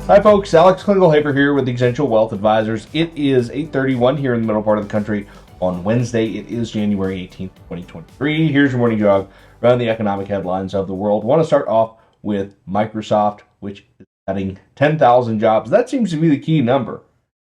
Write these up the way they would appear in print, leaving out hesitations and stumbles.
Hi folks, Alex Klingelhoeffer here with Exencial Wealth Advisors. It is 8:31 here in the middle part of the country on Wednesday. It is January 18th, 2023. Here's your morning jog around the economic headlines of the world. I want to start off with Microsoft, which is cutting 10,000 jobs. That seems to be the key number.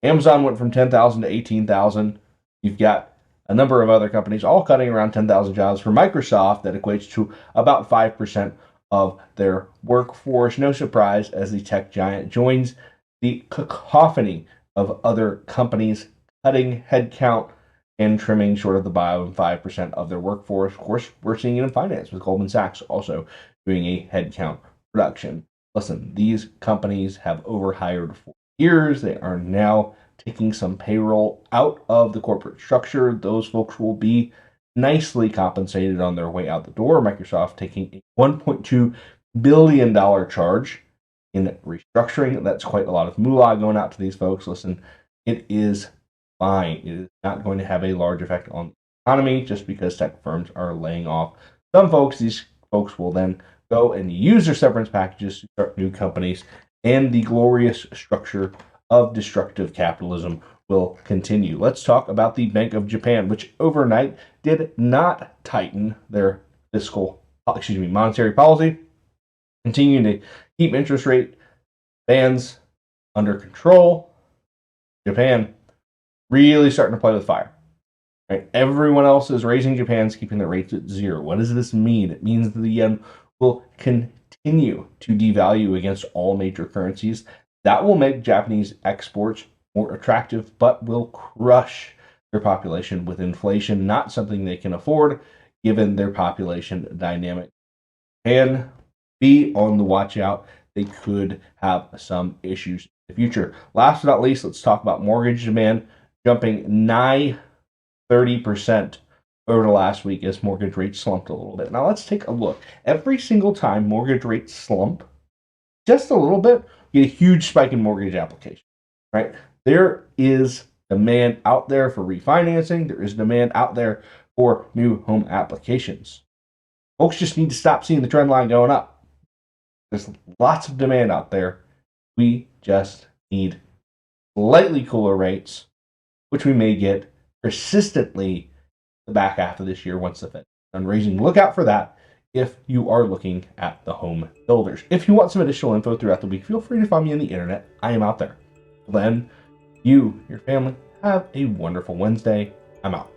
Amazon went from 10,000 to 18,000. You've got a number of other companies all cutting around 10,000 jobs. For Microsoft, that equates to about 5% of their workforce. No surprise, as the tech giant joins the cacophony of other companies cutting headcount and trimming short of the bio and 5% of their workforce. Of course, we're seeing it in finance with Goldman Sachs also doing a headcount reduction. Listen, these companies have overhired for years. They are now taking some payroll out of the corporate structure. Those folks will be nicely compensated on their way out the door. Microsoft taking a $1.2 billion charge in restructuring. That's quite a lot of moolah going out to these folks. Listen, it is fine. It is not going to have a large effect on the economy just because tech firms are laying off some folks. These folks will then go and use their severance packages to start new companies, and the glorious structure of destructive capitalism will continue. Let's talk about the Bank of Japan, which overnight did not tighten their monetary policy, continuing to keep interest rate bands under control. Japan really starting to play with fire. Right? Everyone else is raising Japan's, keeping the rates at zero. What does this mean? It means that the yen will continue to devalue against all major currencies. That will make Japanese exports more attractive, but will crush their population with inflation, not something they can afford given their population dynamic. And be on the watch out. They could have some issues in the future. Last but not least, let's talk about mortgage demand jumping nigh 30% over the last week as mortgage rates slumped a little bit. Now let's take a look. Every single time mortgage rates slump just a little bit, you get a huge spike in mortgage applications, right? There is demand out there for refinancing. There is demand out there for new home applications. Folks just need to stop seeing the trend line going up. There's lots of demand out there. We just need slightly cooler rates, which we may get persistently the back half of this year once the Fed is done raising. Look out for that if you are looking at the home builders. If you want some additional info throughout the week, feel free to find me on the internet. I am out there. Then, you, your family, have a wonderful Wednesday. I'm out.